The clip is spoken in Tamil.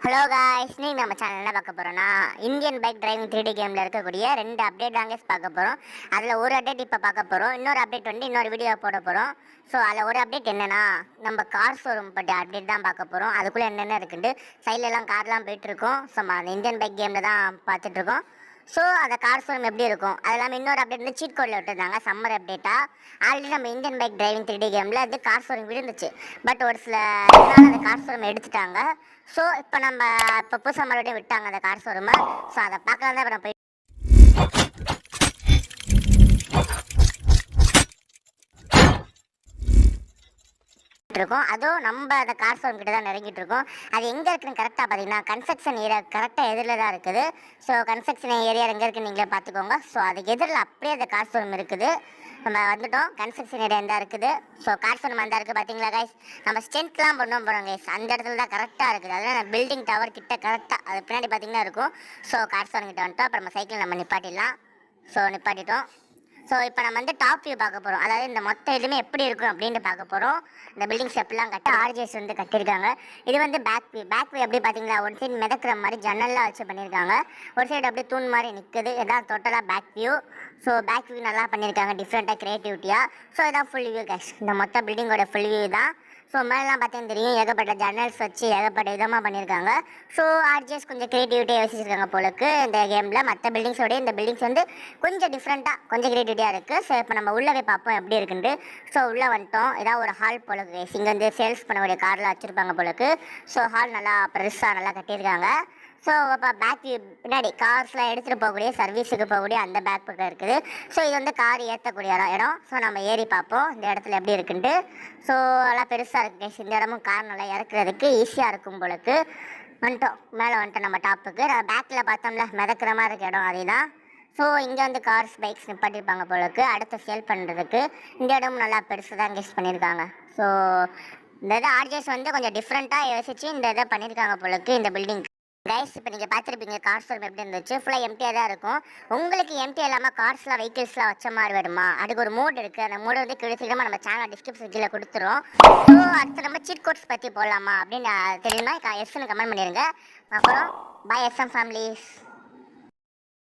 ஹலோ காய்ஸ், நீங்கள் நம்ம சேனல் என்ன பார்க்க போகிறோன்னா இந்தியன் பைக் டிரைவிங் 3D கேமில் இருக்கக்கூடிய 2 அப்டேட் தாங்க பார்க்க போகிறோம். அதில் ஒரு அப்டேட் இப்போ பார்க்க போகிறோம், இன்னொரு அப்டேட் வந்து இன்னொரு வீடியோ போட போகிறோம். ஸோ அதில் ஒரு அப்டேட் என்னென்னா நம்ம கார் ஷோரூம் பற்றி அப்டேட் தான் பார்க்க போகிறோம். அதுக்குள்ளே என்னென்ன இருக்குன்ட்டு சைட்லலாம் கார்லாம் போயிட்டுருக்கோம். ஸோ அந்த இந்தியன் பைக் கேமில் தான் பார்த்துட்ருக்கோம். ஸோ அந்த கார் ஷோரூம் எப்படி இருக்கும், அது இல்லாமல் இன்னொரு அப்டேட் வந்து சீட் கோடில் விட்டுருந்தாங்க சம்மர் அப்டேட்டாக. ஆல்ரெடி நம்ம இந்தியன் பைக் டிரைவிங் 3D கேமில் வந்து கார் ஷோரூம் விழுந்துச்சு. பட் ஒரு சில இதனால் அந்த கார் ஷோரூம் எடுத்துட்டாங்க. ஸோ இப்போ புதுசாக மறுபடியும் விட்டாங்க அந்த கார் ஷோரூமை. ஸோ அதை பார்க்கலாம் தான் இப்போ நான் போயிட்டு இருக்கோம். அதுவும் நம்ம அந்த கார் ஷோரூம் கிட்ட தான் நெருங்கிட்டு இருக்கோம். அது எங்கே இருக்குன்னு கரெக்டாக பார்த்தீங்கன்னா கன்ஸ்ட்ரக்ஷன் ஏரியா கரெக்டாக எதிரில் தான் இருக்குது. ஸோ கன்ஸ்ட்ரக்ஷன் ஏரியா எங்கே இருக்குன்னு நீங்களே பார்த்துக்கோங்க. ஸோ அதுக்கு எதிரில் அப்படியே அந்த கார் ஷோரூம் இருக்குது. நம்ம வந்துட்டோம், கன்ஸ்ட்ரக்ஷன் ஏரியா எந்த இருக்குது. ஸோ கார் ஷோரூம் அந்த இருக்குது பார்த்தீங்களா கைஸ். நம்ம ஸ்டென்ட்லாம் பண்ண போகிறோம் கைஸ், அந்த இடத்துல தான் கரெக்டாக இருக்குது. அதனால் பில்டிங் டவர் கிட்ட கரெக்டாக அது பின்னாடி பார்த்தீங்கன்னா இருக்கும். ஸோ கார் ஷோரூம் கிட்ட வந்துட்டோம். அப்புறம் நம்ம சைக்கிள் நம்ம நிப்பாட்டிடலாம். ஸோ நிப்பாட்டிட்டோம். ஸோ இப்போ நம்ம வந்து டாப் வியூ பார்க்க போகிறோம். அதாவது இந்த மொத்த இதுவுமே எப்படி இருக்கும் அப்படின்ட்டு பார்க்க போகிறோம். இந்த பில்டிங்ஸ் எப்படிலாம் ஆர்ஜிஎஸ் வந்து கட்டியிருக்காங்க. இது வந்து பேக் வியூ எப்படி பார்த்தீங்களா, ஒரு சைடு மிதக்கிற மாதிரி ஜன்னல்லாம் வச்சு பண்ணியிருக்காங்க, ஒரு சைடு அப்படியே தூண் மாதிரி நிற்குது. இதான் டோட்டலாக back view. So back view நல்லா பண்ணியிருக்காங்க, டிஃப்ரெண்ட்டாக க்ரியேட்டிவிட்டியாக. ஸோ இதான் ஃபுல் வியூ கேஷ், இந்த மொத்த பில்டிங்கோட ஃபுல் வியூ தான். ஸோ மேலாம் பார்த்தீங்கன்னா தெரியும், ஏகப்பட்ட ஜன்னல்ஸ் வச்சு ஏகப்பட்ட விதமாக பண்ணியிருக்காங்க. ஸோ ஆர்ஜிஎஸ் கொஞ்சம் க்ரியேட்டிவிட்டியாக யோசிச்சிருக்காங்க போலக்கு இந்த கேமில். மற்ற பில்டிங்ஸோட இந்த பில்டிங்ஸ் வந்து கொஞ்சம் டிஃப்ரெண்ட்டாக கொஞ்சம் க்ரியேட்டிவிட்டியாக இருக்குது. ஸோ இப்போ நம்ம உள்ளே போய் பார்ப்போம் எப்படி இருக்குன்ட்டு. ஸோ உள்ளே வந்துட்டோம். ஏதாவது ஒரு ஹால் போலக்கு, இங்கே வந்து சேல்ஸ் பண்ணக்கூடிய காரில் வச்சுருப்பாங்க போலக்கு. ஸோ ஹால் நல்லா பெருசாக நல்லா கட்டியிருக்காங்க. ஸோ இப்போ பேக் பின்னாடி கார்ஸ்லாம் எடுத்துகிட்டு போகக்கூடிய சர்வீஸுக்கு போகக்கூடிய அந்த பேக் பக்கம் இருக்குது. ஸோ இது வந்து கார் ஏற்றக்கூடிய இடம். ஸோ நம்ம ஏறி பார்ப்போம் இந்த இடத்துல எப்படி இருக்குன்ட்டு. ஸோ நல்லா பெருசாக இருக்குது. இந்த இடமும் கார் நல்லா இறக்குறதுக்கு ஈஸியாக இருக்கும் போலக்கு. வந்துட்டோம், மேலே வந்துட்டோம் நம்ம டாப்புக்கு. நம்ம பேக்கில் பார்த்தோம்ல மிதக்கிற மாதிரி இருக்க இடம் அதே தான். ஸோ இங்கே வந்து கார்ஸ் பைக்ஸ் நிப்பாட்டியிருப்பாங்க போலக்கு அடுத்து சேல் பண்ணுறதுக்கு. இந்த இடமும் நல்லா பெருசு தான் கெஸ்ட் பண்ணியிருக்காங்க. ஸோ இந்த இதை ஆர்ஜிஎஸ் வந்து கொஞ்சம் டிஃப்ரெண்ட்டாக யோசிச்சு இந்த இதை பண்ணியிருக்காங்க போலக்கு இந்த பில்டிங். கைஸ், இப்போ நீங்கள் பார்த்துருப்பீங்க கார் ஷோரூம் எப்படி இருந்துச்சு. ஃபுல்லாக எம்டியாக தான் இருக்கும். உங்களுக்கு எம்டி இல்லாமல் கார்ஸ்லாம் வெஹிக்கிள்ஸ்லாம் வச்ச மாதிரி வருமா, அதுக்கு ஒரு மோட் இருக்குது. அந்த மோடு வந்து சீக்கிரமாக நம்ம சேனல் டிஸ்கிரிப்ஷன் கீழே கொடுத்துரும். ஸோ அடுத்து நம்ம சீட் கோட்ஸ் பற்றி போடலாமா அப்படின்னு தெரியுமா, எஸ்ன்னு கமெண்ட் பண்ணிடுங்க. அப்புறம் பாய் எஸ்எம் ஃபேமிலிஸ்.